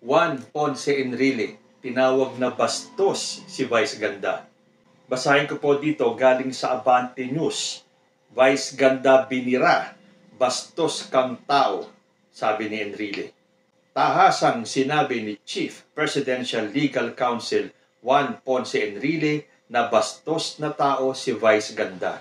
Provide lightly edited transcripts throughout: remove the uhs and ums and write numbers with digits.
Juan Ponce Enrile, tinawag na bastos si Vice Ganda. Basahin ko po dito galing sa Abante News. Vice Ganda binira, bastos kang tao, sabi ni Enrile. Tahasang sinabi ni Chief Presidential Legal Counsel Juan Ponce Enrile na bastos na tao si Vice Ganda.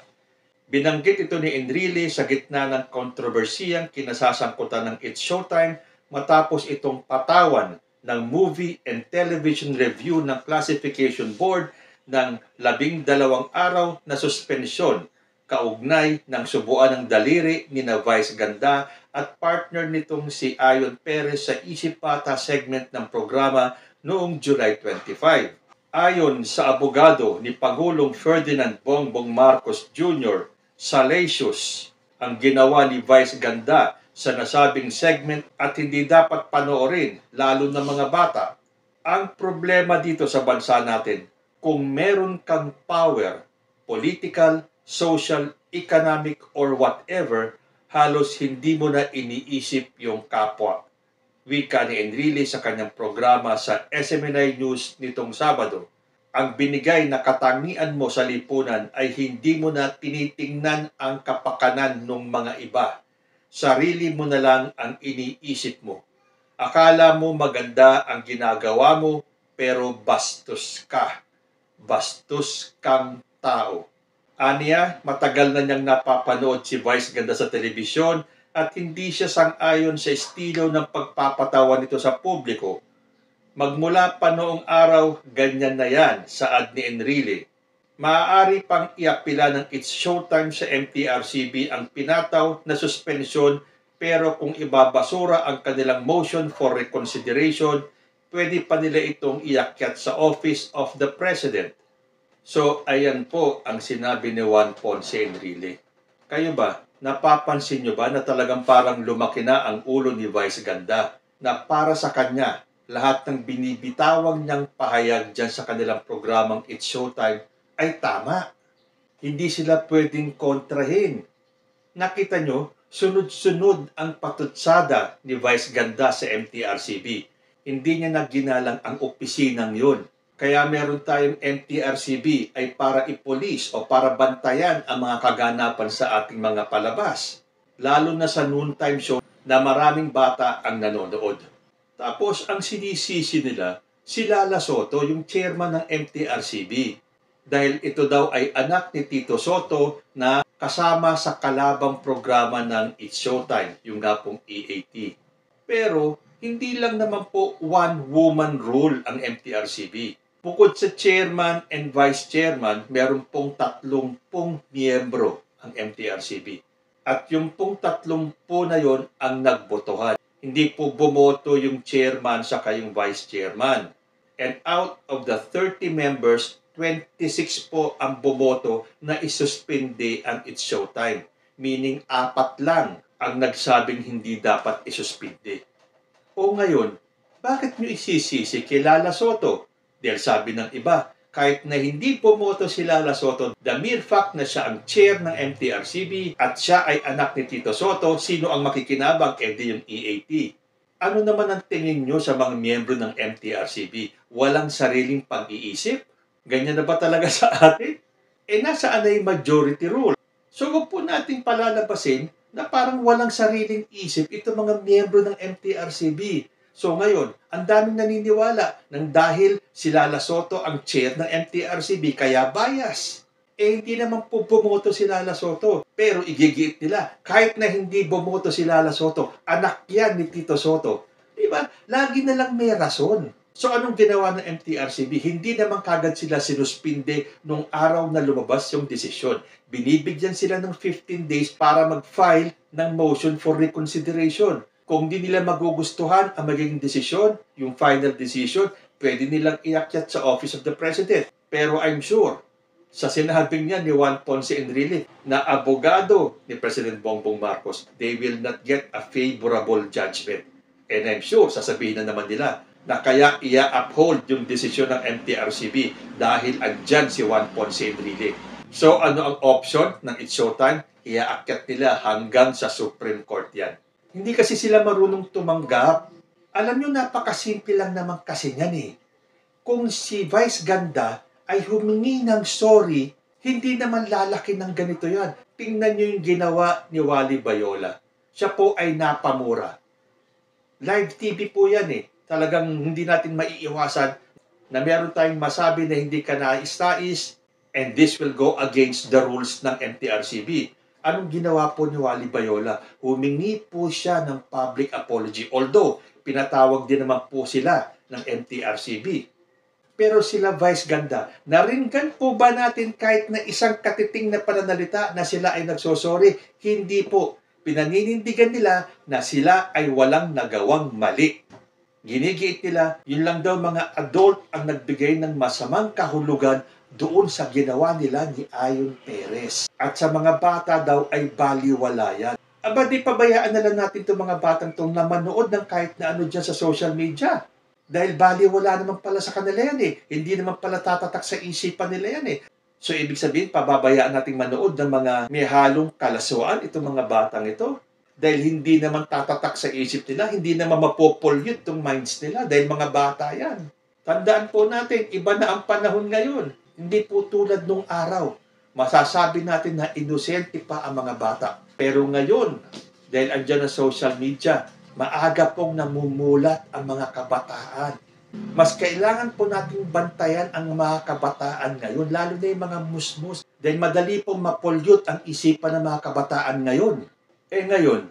Binanggit ito ni Enrile sa gitna ng kontrobersiyang kinasasangkutan ng It's Showtime matapos itong patawan ng Movie and Television Review ng Classification Board ng 12 araw na suspensyon kaugnay ng subuan ng daliri ni na Vice Ganda at partner nitong si Ayon Perez sa Isip Bata segment ng programa noong July 25. Ayon sa abogado ni Pangulong Ferdinand Bongbong Marcos Jr., salacious ang ginawa ni Vice Ganda sa nasabing segment at hindi dapat panoorin, lalo na mga bata. Ang problema dito sa bansa natin, kung meron kang power, political, social, economic, or whatever, halos hindi mo na iniisip yung kapwa. Wika ni Enrile sa kanyang programa sa SMNI News nitong Sabado. Ang binigay na katangian mo sa lipunan ay hindi mo na tinitingnan ang kapakanan ng mga iba. Sarili mo na lang ang iniisip mo. Akala mo maganda ang ginagawa mo, pero bastos ka. Bastos kang tao. Aniya, matagal na niyang napapanood si Vice Ganda sa telebisyon at hindi siya sang-ayon sa estilo ng pagpapatawa nito sa publiko. Magmula pa noong araw, ganyan na yan, saad ni Enrile. Maaari pang iapila ng It's Showtime sa MTRCB ang pinataw na suspensyon, pero kung ibabasura ang kanilang motion for reconsideration, pwede pa nila itong iakyat sa Office of the President. So, ayan po ang sinabi ni Juan Ponce Enrile. Kayo ba, napapansin nyo ba na talagang parang lumaki na ang ulo ni Vice Ganda na para sa kanya, lahat ng binibitawang niyang pahayag dyan sa kanilang programang It's Showtime ay tama. Hindi sila pwedeng kontrahin. Nakita nyo, sunod-sunod ang patutsada ni Vice Ganda sa MTRCB. Hindi niya naginalang ang opisinang yun. Kaya meron tayong MTRCB ay para ipolis o para bantayan ang mga kaganapan sa ating mga palabas. Lalo na sa noontime show na maraming bata ang nanonood. Tapos ang sinisisi nila, si Lala Soto, yung chairman ng MTRCB. Dahil ito daw ay anak ni Tito Soto na kasama sa kalabang programa ng It's Showtime, yung nga pong EAT. Pero hindi lang naman po one-woman rule ang MTRCB. Bukod sa chairman and vice chairman, meron pong 30 miyembro ang MTRCB. At yung pong 30 na yon ang nagbotohan. Hindi po bumoto yung chairman sa kayong vice chairman. And out of the 30 members, 26 po ang bumoto na isuspinde ang It's Showtime. Meaning, 4 lang ang nagsabing hindi dapat isuspinde. O ngayon, bakit nyo isisisi kay Lala Soto? Dahil sabi ng iba, kahit na hindi bumoto si Lala Soto, the mere fact na siya ang chair ng MTRCB at siya ay anak ni Tito Soto, sino ang makikinabang? Di yung EAT. Ano naman ang tingin nyo sa mga miyembro ng MTRCB? Walang sariling pag-iisip? Ganyan na ba talaga sa atin? Nasaan na yung majority rule? So, huwag po nating palalabasin na parang walang sariling isip itong mga miyembro ng MTRCB. So, ngayon, ang daming naniniwala nang dahil si Lala Soto ang chair ng MTRCB, kaya bias. Hindi naman po bumoto si Lala Soto. Pero igigiit nila, kahit na hindi bumoto si Lala Soto, anak yan ni Tito Soto. Diba? Lagi na lang may rason. So anong ginawa ng MTRCB? Hindi naman kagad sila sinuspinde nung araw na lumabas yung desisyon. Binibigyan sila ng 15 days para mag-file ng motion for reconsideration. Kung di nila magugustuhan ang magiging desisyon, yung final decision, pwede nilang iakyat sa Office of the President. Pero I'm sure, sa sinabing niya ni Juan Ponce Enrile na abogado ni President Bongbong Marcos, they will not get a favorable judgment. And I'm sure, sasabihin na naman nila, na kaya ia-uphold yung desisyon ng MTRCB dahil andyan si Juan Ponce Enrile. So ano ang option ng It's Showtime? Iaakyat nila hanggang sa Supreme Court yan. Hindi kasi sila marunong tumanggap. Alam nyo, napakasimple lang naman kasi niyan eh. Kung si Vice Ganda ay humingi ng sorry, hindi naman lalaki ng ganito yan. Tingnan nyo yung ginawa ni Wally Bayola. Siya po ay napamura. Live TV po yan eh. Talagang hindi natin maiiwasan na meron tayong masabi na hindi ka nais-nais, and this will go against the rules ng MTRCB. Anong ginawa po ni Wally Bayola? Humingi po siya ng public apology. Although, pinatawag din naman po sila ng MTRCB. Pero sila Vice Ganda, naringgan po ba natin kahit na isang katiting na pananalita na sila ay nagsosorry? Hindi po. Pinaninindigan nila na sila ay walang nagawang mali. Ginigiit nila, yun lang daw mga adult ang nagbigay ng masamang kahulugan doon sa ginawa nila ni Ayon Perez. At sa mga bata daw ay baliwalayan. Aba, di pabayaan na lang natin itong mga batang itong na manood ng kahit na ano dyan sa social media. Dahil baliwala naman pala sa kanila yan eh. Hindi naman pala tatatak sa isipan nila yan eh. So, ibig sabihin, pababayaan nating manood ng mga may halong kalaswaan itong mga batang ito. Dahil hindi naman tatatak sa isip nila, hindi naman mapopollute itong minds nila dahil mga bata yan. Tandaan po natin, iba na ang panahon ngayon. Hindi po tulad nung araw. Masasabi natin na inosente pa ang mga bata. Pero ngayon, dahil andyan ang social media, maaga pong namumulat ang mga kabataan. Mas kailangan po nating bantayan ang mga kabataan ngayon, lalo na yung mga musmus. Dahil madali pong mapollute ang isipan ng mga kabataan ngayon. Ngayon,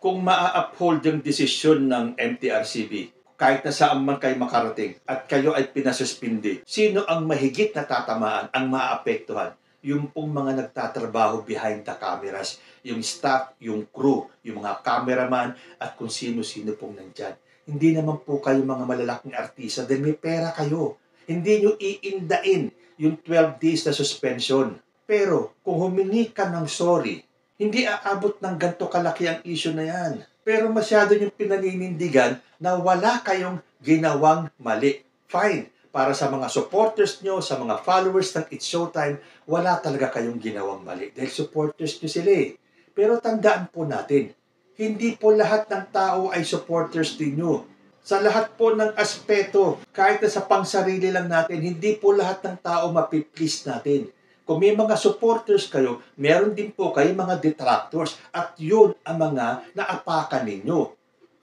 kung maa-uphold yung desisyon ng MTRCB, kahit na saan man kayo makarating at kayo ay pinasuspindi, sino ang mahigit na tatamaan, ang maapektuhan? Yung pong mga nagtatrabaho behind the cameras, yung staff, yung crew, yung mga cameraman, at kung sino-sino pong nandyan. Hindi naman po kayo mga malalaking artista dahil may pera kayo. Hindi nyo iindain yung 12 days na suspension. Pero kung humingi ka ng sorry, hindi aabot ng ganito kalaki ang issue na yan. Pero masyado yung pinaninindigan na wala kayong ginawang mali. Fine. Para sa mga supporters nyo, sa mga followers ng It's Showtime, wala talaga kayong ginawang mali. Dahil supporters nyo sila eh. Pero tandaan po natin, hindi po lahat ng tao ay supporters ninyo. Sa lahat po ng aspeto, kahit na sa pangsarili lang natin, hindi po lahat ng tao mapiplease natin. Kung may mga supporters kayo, meron din po kayo mga detractors at yun ang mga naapakan ninyo.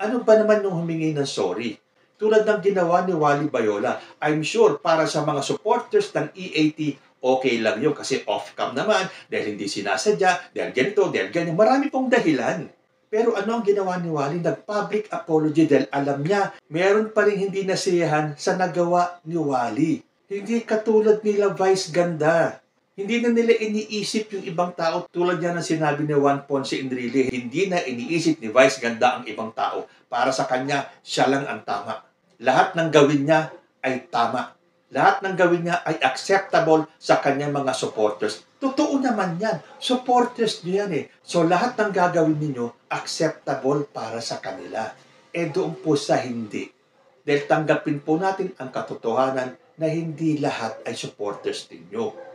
Ano ba naman yung humingi ng sorry? Tulad ng ginawa ni Wally Bayola, I'm sure para sa mga supporters ng EAT, okay lang yun kasi off-cam naman, dahil hindi sinasadya, dahil ganito, dahil ganyan. Marami pong dahilan. Pero ano ang ginawa ni Wally? Nag-public apology dahil alam niya, meron pa rin hindi nasiyahan sa nagawa ni Wally. Hindi katulad nila Vice Ganda. Hindi na nila iniisip yung ibang tao tulad yan ang sinabi ni Juan Ponce Enrile. Hindi na iniisip ni Vice Ganda ang ibang tao. Para sa kanya, siya lang ang tama. Lahat ng gawin niya ay tama. Lahat ng gawin niya ay acceptable sa kanyang mga supporters. Totoo naman yan. Supporters niyo yan eh. So lahat ng gagawin ninyo, acceptable para sa kanila. Doon po sa hindi. Dahil tanggapin po natin ang katotohanan na hindi lahat ay supporters ninyo.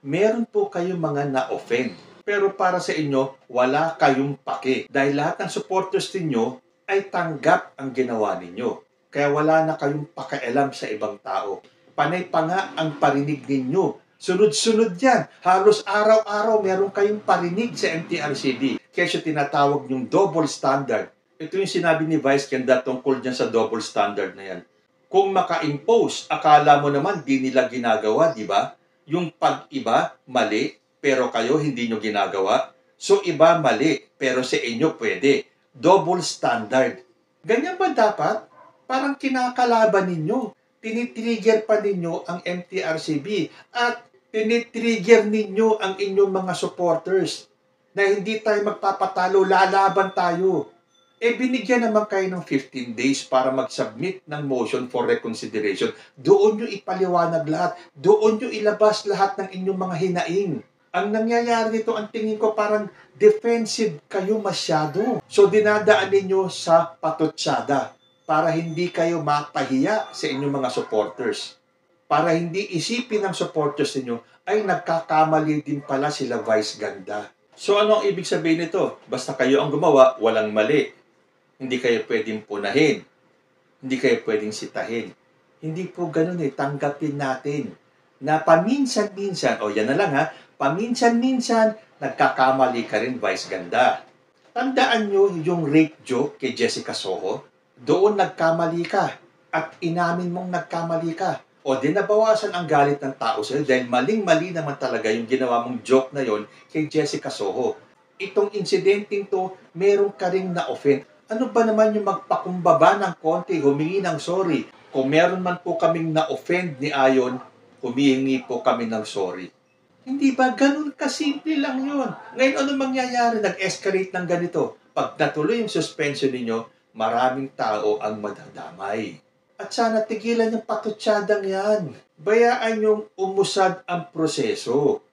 Meron po kayong mga na-offend. Pero para sa inyo, wala kayong pake. Dahil lahat ng supporters ninyo ay tanggap ang ginawa ninyo. Kaya wala na kayong pakialam sa ibang tao. Panay pa nga ang parinig ninyo. Sunod-sunod yan. Halos araw-araw meron kayong parinig sa MTRCB. Kaya siya tinatawag yung double standard. Ito yung sinabi ni Vice Ganda tungkol dyan sa double standard na yan. Kung maka-impose, akala mo naman di nila ginagawa, di ba? Yung pag-iba, mali, pero kayo hindi nyo ginagawa. So, iba mali, pero sa inyo pwede. Double standard. Ganyan ba dapat? Parang kinakalaban ninyo. Tinitrigger pa ninyo ang MTRCB at tinitrigger ninyo ang inyong mga supporters na hindi tayo magpapatalo, lalaban tayo. Binigyan naman kayo ng 15 days para mag-submit ng motion for reconsideration. Doon nyo ipaliwanag lahat. Doon nyo ilabas lahat ng inyong mga hinaing. Ang nangyayari nito, ang tingin ko parang defensive kayo masyado. So dinadaan ninyo sa patutsada para hindi kayo mapahiya sa inyong mga supporters. Para hindi isipin ng supporters ninyo ay nagkakamali din pala sila Vice Ganda. So ano ang ibig sabihin nito? Basta kayo ang gumawa, walang mali. Hindi kayo pwedeng punahin. Hindi kayo pwedeng sitahin. Hindi po ganun tanggapin natin na paminsan-minsan, o yan na lang paminsan-minsan, nagkakamali ka rin, Vice Ganda. Tandaan nyo yung rape joke kay Jessica Soho? Doon nagkamali ka at inamin mong nagkamali ka. O di nabawasan ang galit ng tao sa'yo dahil maling-mali naman talaga yung ginawa mong joke na yon kay Jessica Soho. Itong incidenting to, meron ka ring na-offend. Ano ba naman yung magpakumbaba ng konti, humingi ng sorry? Kung meron man po kaming na-offend ni Ayon, humihingi po kami ng sorry. Hindi ba ganun kasimple lang yun? Ngayon, ano mangyayari? Nag-escalate ng ganito. Pag natuloy yung suspension ninyo, maraming tao ang madadamay. At sana tigilan yung patutsyadang yan. Bayaan yung umusad ang proseso.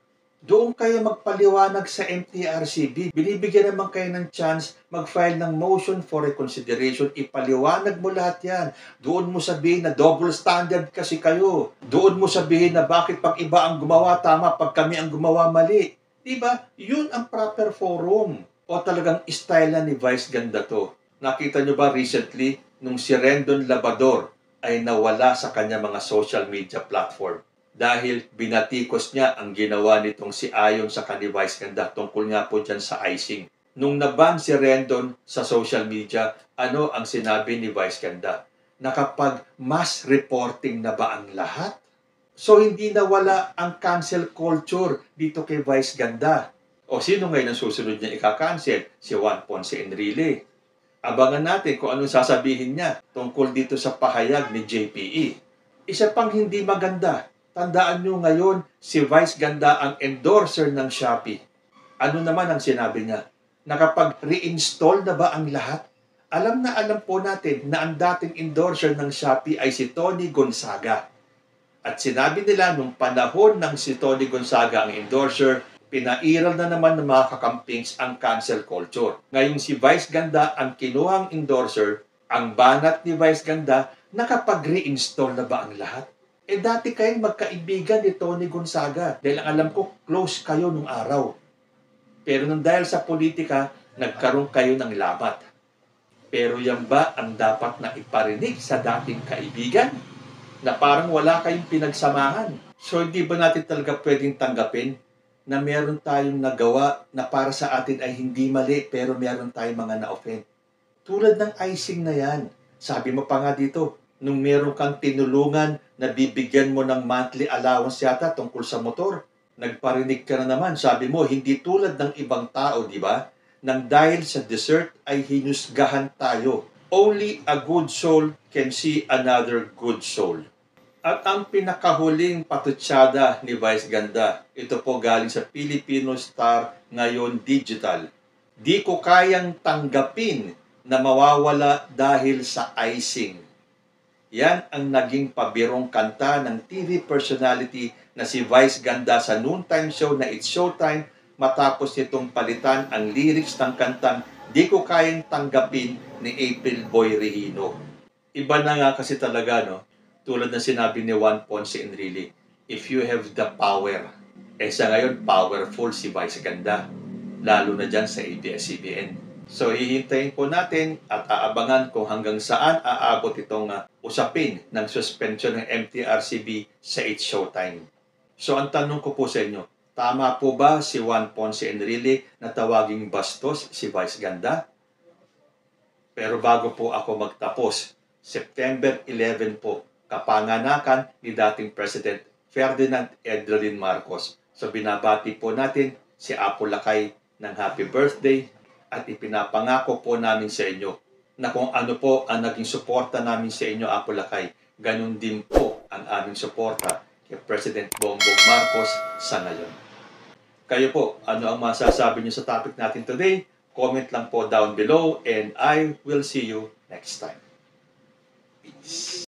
Doon kayo magpaliwanag sa MTRCB. Binibigyan naman kayo ng chance mag-file ng motion for reconsideration. Ipaliwanag mo lahat yan. Doon mo sabihin na double standard kasi kayo. Doon mo sabihin na bakit pag iba ang gumawa tama, pag kami ang gumawa mali. Diba? Yun ang proper forum. O talagang style na ni Vice Ganda to. Nakita nyo ba recently nung si Rendon Labador ay nawala sa kanya mga social media platform? Dahil binatikos niya ang ginawa nitong si Ayon sa kani Vice Ganda tungkol nga po dyan sa icing. Nung naban si Rendon sa social media, ano ang sinabi ni Vice Ganda? Na kapag mass reporting na ba ang lahat? So hindi nawala ang cancel culture dito kay Vice Ganda. O sino ngayon ang susunod niya ika-cancel? Si Juan Ponce Enrile. Abangan natin kung anong sasabihin niya tungkol dito sa pahayag ni JPE. Isa pang hindi maganda. Tandaan nyo ngayon, si Vice Ganda ang endorser ng Shopee. Ano naman ang sinabi niya? Nakapag-reinstall na ba ang lahat? Alam na alam po natin na ang dating endorser ng Shopee ay si Tony Gonzaga. At sinabi nila nung panahon ng si Tony Gonzaga ang endorser, pinairal na naman ng mga kakampings ang cancel culture. Ngayon si Vice Ganda ang kinuhang endorser, ang banat ni Vice Ganda, nakapag-reinstall na ba ang lahat? Dati kayong magkaibigan ni Tony Gonzaga dahil alam ko close kayo nung araw. Pero nung dahil sa politika, nagkaroon kayo ng lamat. Pero yan ba ang dapat na iparinig sa dating kaibigan? Na parang wala kayong pinagsamahan. So hindi ba natin talaga pwedeng tanggapin na meron tayong nagawa na para sa atin ay hindi mali pero meron tayong mga na-offend? Tulad ng icing na yan. Sabi mo pa nga dito, nung meron kang tinulungan na bibigyan mo ng monthly allowance yata tungkol sa motor, nagparinig ka na naman. Sabi mo, hindi tulad ng ibang tao, di ba? Nang dahil sa dessert ay hinusgahan tayo. Only a good soul can see another good soul. At ang pinakahuling patutsyada ni Vice Ganda, ito po galing sa Filipino Star Ngayon Digital. Di ko kayang tanggapin na mawawala dahil sa icing. Yan ang naging pabirong kanta ng TV personality na si Vice Ganda sa noontime show na It's Showtime matapos nitong palitan ang lyrics ng kantang Di Ko Kayang Tanggapin ni April Boy Regino. Iba na nga kasi talaga, no? Tulad na sinabi ni Juan Ponce Enrile, if you have the power. Sa ngayon, powerful si Vice Ganda. Lalo na dyan sa ABS-CBN. So, hihintayin po natin at aabangan kung hanggang saan aabot itong usapin ng suspension ng MTRCB sa It's Showtime. So, ang tanong ko po sa inyo, tama po ba si Juan Ponce Enrile na tawaging bastos si Vice Ganda? Pero bago po ako magtapos, September 11 po, kapanganakan ni dating President Ferdinand Edwin Marcos. So, binabati po natin si Apo Lakay ng happy birthday. At ipinapangako po namin sa inyo na kung ano po ang naging suporta namin sa inyo, Apo Lakay, ganun din po ang aming suporta kay President Bongbong Marcos sa ngayon. Kayo po, ano ang masasabi niyo sa topic natin today? Comment lang po down below and I will see you next time. Peace.